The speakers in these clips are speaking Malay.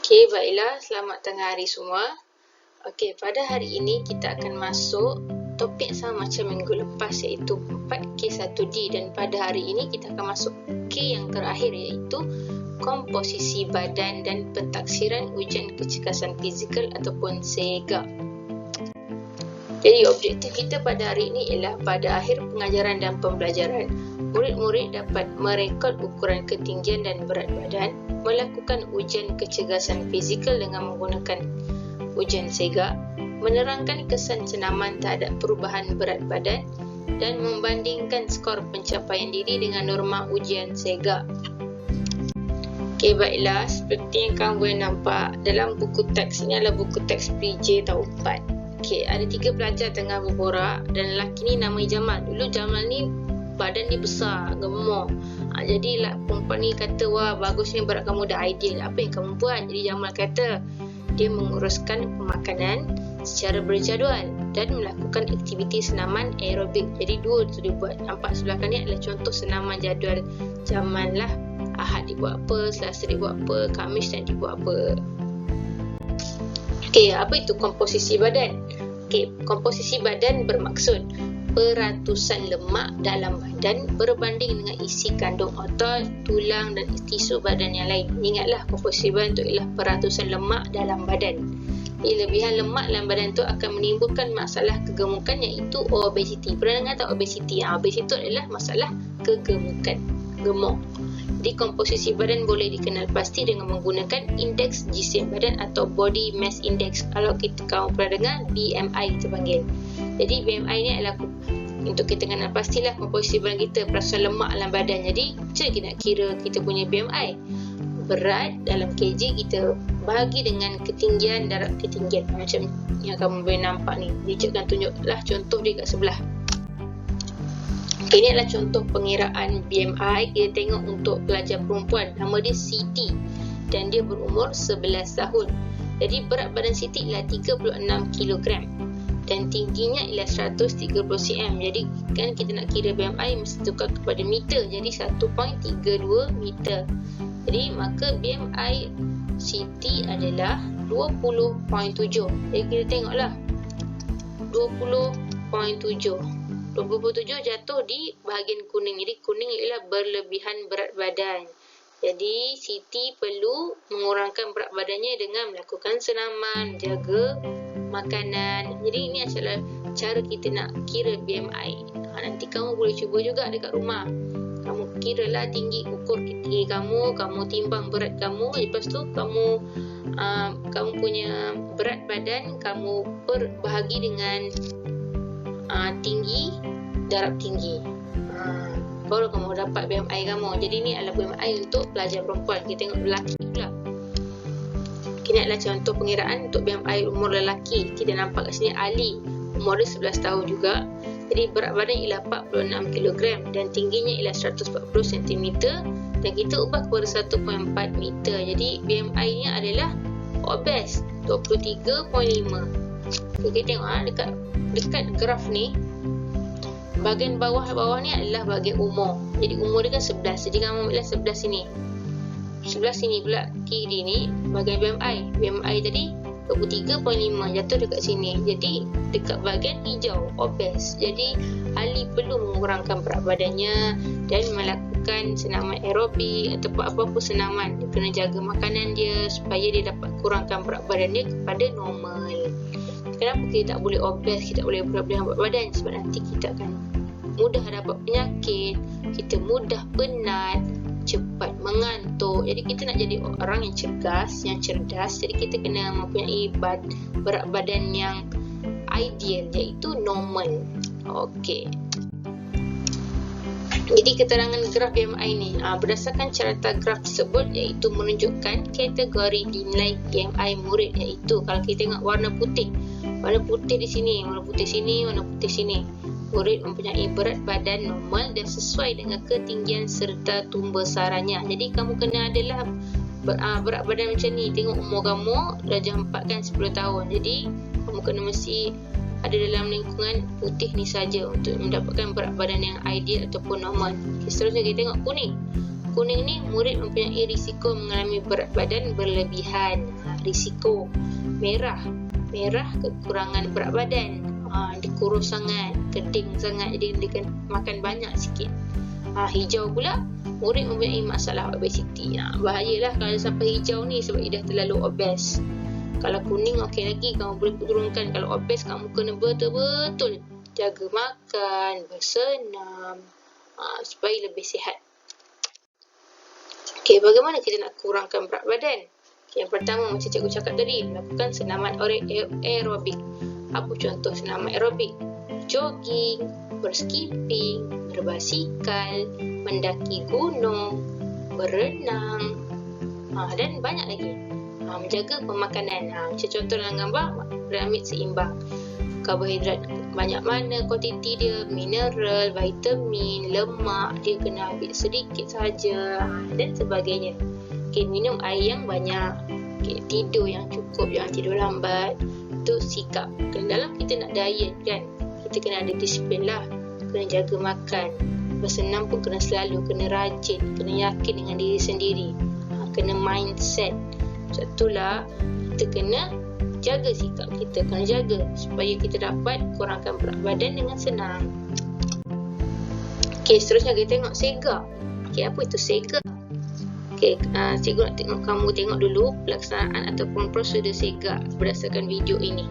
Okey, baiklah. Selamat tengah hari semua. Okey, pada hari ini kita akan masuk topik sama macam minggu lepas, iaitu 4K1D, dan pada hari ini kita akan masuk K yang terakhir, iaitu komposisi badan dan pentaksiran ujian kecergasan fizikal ataupun SEGA. Jadi objektif kita pada hari ini ialah pada akhir pengajaran dan pembelajaran, murid-murid dapat merekod ukuran ketinggian dan berat badan, melakukan ujian kecergasan fizikal dengan menggunakan ujian SEGA, menerangkan kesan senaman terhadap perubahan berat badan, dan membandingkan skor pencapaian diri dengan norma ujian SEGA. Okey, baiklah, seperti yang kamu boleh nampak dalam buku teks ini adalah buku teks PJ tahun 4. Okey, ada 3 pelajar tengah berborak dan lelaki ni namanya Jamal. Dulu Jamal ni badan dia besar, gemuk. Jadi perempuan ni kata, wah bagusnya berat kamu dah ideal. Apa yang kamu buat? Jadi Jamal kata dia menguruskan pemakanan secara berjadual dan melakukan aktiviti senaman aerobik. Jadi dua tu dia buat. Nampak sebelah kanan ni adalah contoh senaman jadual Jamal lah. Ahad dia buat apa, Selasa dia buat apa, Khamis dan dia buat apa. Okey, apa itu komposisi badan? Okey, komposisi badan bermaksud peratusan lemak dalam badan berbanding dengan isi kandung otot, tulang dan tisu badan yang lain. Ingatlah, komposisi badan itu ialah peratusan lemak dalam badan. Lebihan lemak dalam badan itu akan menimbulkan masalah kegemukan, iaitu obesiti. Pernah dengar tak obesiti? Obesiti itu adalah masalah kegemukan, gemuk. Jadi komposisi badan boleh dikenal pasti dengan menggunakan indeks jisim badan atau body mass index. Kalau kamu pernah dengar, BMI kita panggil. Jadi BMI ni adalah untuk kita kenal pastilah komposisi badan kita, peratusan lemak dalam badan. Jadi macam kita nak kira kita punya BMI? Berat dalam kg kita bahagi dengan ketinggian, darab ketinggian. Macam yang kamu boleh nampak ni. Dia akan tunjuklah contoh dia kat sebelah. Ini adalah contoh pengiraan BMI. Kita tengok untuk pelajar perempuan, nama dia Siti dan dia berumur 11 tahun. Jadi berat badan Siti ialah 36 kg dan tingginya ialah 130 cm. Jadi kan kita nak kira BMI mesti tukar kepada meter, jadi 1.32 meter. Jadi maka BMI Siti adalah 20.7. Jadi kita tengoklah 20.7 jatuh di bahagian kuning. Jadi kuning ialah berlebihan berat badan. Jadi Siti perlu mengurangkan berat badannya dengan melakukan senaman, jaga makanan. Jadi ini adalah cara kita nak kira BMI. Nanti kamu boleh cuba juga dekat rumah. Kamu kiralah tinggi, ukur tinggi kamu timbang berat kamu. Lepas tu kamu punya berat badan kamu bahagi dengan tinggi, darab tinggi. Baru kamu dapat BMI kamu. Jadi ni adalah BMI untuk pelajar perempuan. Kita tengok lelaki pula. Ini adalah contoh pengiraan untuk BMI umur lelaki. Kita nampak kat sini Ali, umur dia 11 tahun juga. Jadi berat badan ialah 46 kg dan tingginya ialah 140 cm dan kita ubah kepada 1.4 meter. Jadi BMI nya adalah obes, 23.5. Kita tengok dekat graf ni, bahagian bawah ni adalah bahagian umur. Jadi umur dia kan 11. Jadi kamu ambillah sebelah sini. Sebelah sini pula kiri ni bahagian BMI. BMI tadi 23.5 jatuh dekat sini. Jadi dekat bahagian hijau, obes. Jadi Ali perlu mengurangkan berat badannya dan melakukan senaman aerobik ataupun apa-apa senaman. Dia kena jaga makanan dia supaya dia dapat kurangkan berat badan dia kepada normal. Kenapa kita tak boleh obes, kita tak boleh berlebihan berat badan? Sebab nanti kita akan mudah dapat penyakit, kita mudah penat, cepat mengantuk. Jadi kita nak jadi orang yang cergas, yang cerdas. Jadi kita kena mempunyai berat badan yang ideal, iaitu normal. Okey. Jadi keterangan graf BMI ni berdasarkan carta graf tersebut, iaitu menunjukkan kategori nilai BMI murid, iaitu kalau kita tengok warna putih di sini, warna putih sini, warna putih sini. Murid mempunyai berat badan normal dan sesuai dengan ketinggian serta tumbesarannya. Jadi kamu kena adalah berat badan macam ni. Tengok umur kamu dah jam 4 kan, 10 tahun. Jadi kamu kena mesti ada dalam lingkungan putih ni saja untuk mendapatkan berat badan yang ideal ataupun normal. Seterusnya kita tengok kuning. kuning ni, murid mempunyai risiko mengalami berat badan berlebihan. Risiko. Merah kekurangan berat badan. Dia kurus sangat, keding sangat, jadi dia makan banyak sikit. Hijau pula, murid mempunyai masalah obesiti. Bahayalah kalau sampai hijau ni sebab dia dah terlalu obes. Kalau kuning okey lagi, kamu boleh turunkan. Kalau obes, kamu kena betul-betul jaga makan, bersenam, supaya lebih sihat. Okey, bagaimana kita nak kurangkan berat badan? Yang pertama, macam cikgu cakap tadi, melakukan senaman aerobik. Apa contoh senaman aerobik? Jogging, berskipping, berbasikal, mendaki gunung, berenang, dan banyak lagi. Menjaga pemakanan. Macam contoh dalam gambar, piramid seimbang. Karbohidrat banyak mana kuantiti dia, mineral, vitamin, lemak, dia kena ambil sedikit saja, dan sebagainya. Okay, minum air yang banyak. Okay, tidur yang cukup, jangan tidur lambat. Itu sikap. Dalam kita nak diet kan, kita kena ada disiplin lah. Kena jaga makan. Bersenam pun kena selalu, kena rajin, kena yakin dengan diri sendiri. Kena mindset. Macam itulah kita kena jaga sikap kita, kena jaga supaya kita dapat kurangkan berat badan dengan senang. Okey, seterusnya kita tengok sega. Okey, apa itu sega? Okey, cikgu nak tengok kamu tengok dulu pelaksanaan ataupun prosedur sega berdasarkan video ini.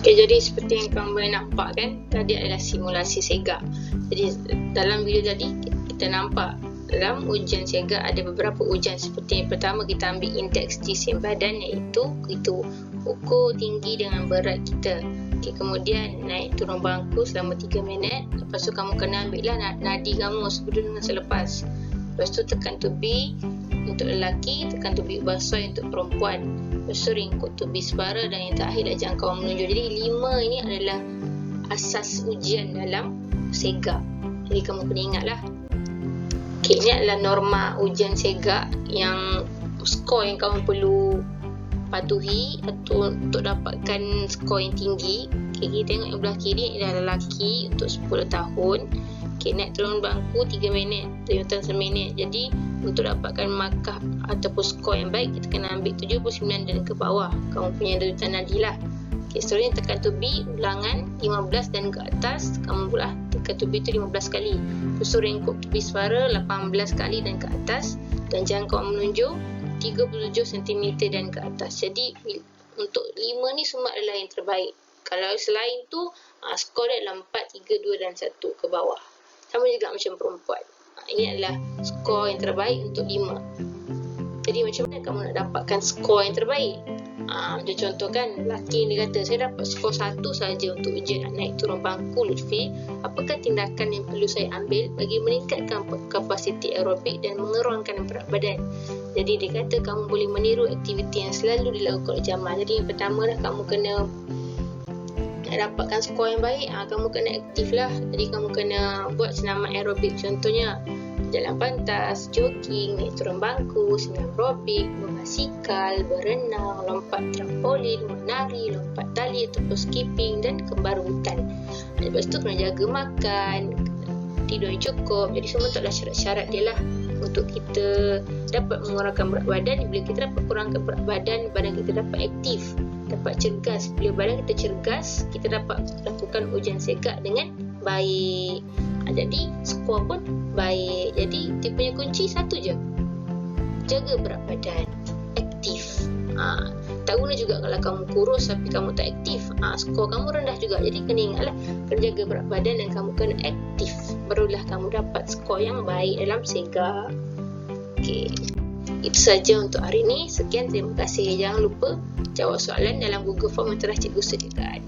Okay, jadi seperti yang kamu boleh nampak kan, tadi adalah simulasi SEGA. Jadi dalam video tadi kita nampak dalam ujian SEGA ada beberapa ujian. Seperti yang pertama, kita ambil indeks jisim badan, iaitu kita ukur tinggi dengan berat kita. Okay, kemudian naik turun bangku selama 3 minit. Lepas tu kamu kena ambil lah nadi kamu sebelum dengan selepas. Lepas tu tekan to be untuk lelaki, tekan to be basoi untuk perempuan. Lepas tu ringkuk to be sebara, dan yang terakhir adalah jangkauan menunjuk. Jadi 5 ini adalah asas ujian dalam SEGA. Jadi kamu kena ingat lah. Okay, ini adalah norma ujian SEGA yang skor yang kamu perlu patuhi atau untuk dapatkan skor yang tinggi. Okay, kita tengok yang belah kiri adalah lelaki untuk 10 tahun. Okay, naik turun bangku 3 minit, terhutang 1 minit. Jadi untuk dapatkan markah ataupun skor yang baik, kita kena ambil 79 dan ke bawah. Kamu punya derutan nadi lah. Okay, seterusnya tekan to be ulangan 15 dan ke atas. Kamu pula tekan to be tu 15 kali. Lepas tu ringkuk to be suara 18 kali dan ke atas. Dan jangkauan menunjuk 37 cm dan ke atas. Jadi untuk 5 ni semua adalah yang terbaik. Kalau selain tu skor dia adalah 4, 3, 2 dan 1 ke bawah. Sama juga macam perempuan. Ini adalah skor yang terbaik untuk 5. Jadi macam mana kamu nak dapatkan skor yang terbaik? Dia contoh kan, lelaki dia kata, saya dapat skor 1 saja untuk ujian naik turun bangku Lutfi. Apakah tindakan yang perlu saya ambil bagi meningkatkan kapasiti aerobik dan menurunkan berat badan? Jadi dia kata kamu boleh meniru aktiviti yang selalu dilakukan oleh Jamal. Jadi yang pertama lah, kamu kena dapatkan skor yang baik, kamu kena aktif lah. Jadi kamu kena buat senaman aerobik, contohnya jalan pantas, jogging, naik turun bangku, senam aerobik, berbasikal, berenang, lompat trampolin, menari, lompat tali ataupun skipping dan kembar hutan. Lepas tu kena jaga makan, tidur yang cukup. Jadi semua taklah syarat-syarat dia lah untuk kita dapat mengurangkan berat badan. Bila kita dapat kurangkan berat badan, badan kita dapat aktif, dapat cergas. Bila badan kita cergas, kita dapat lakukan ujian SEGA dengan baik. Jadi skor pun baik. Jadi dia punya kunci satu je, jaga berat badan, aktif. Tak guna juga kalau kamu kurus tapi kamu tak aktif, skor kamu rendah juga. Jadi kena ingatlah, kena jaga berat badan dan kamu kena aktif, barulah kamu dapat skor yang baik dalam SEGA. Okay, itu saja untuk hari ini. Sekian, terima kasih. Jangan lupa jawab soalan dalam Google Form yang telah cikgu sediakan.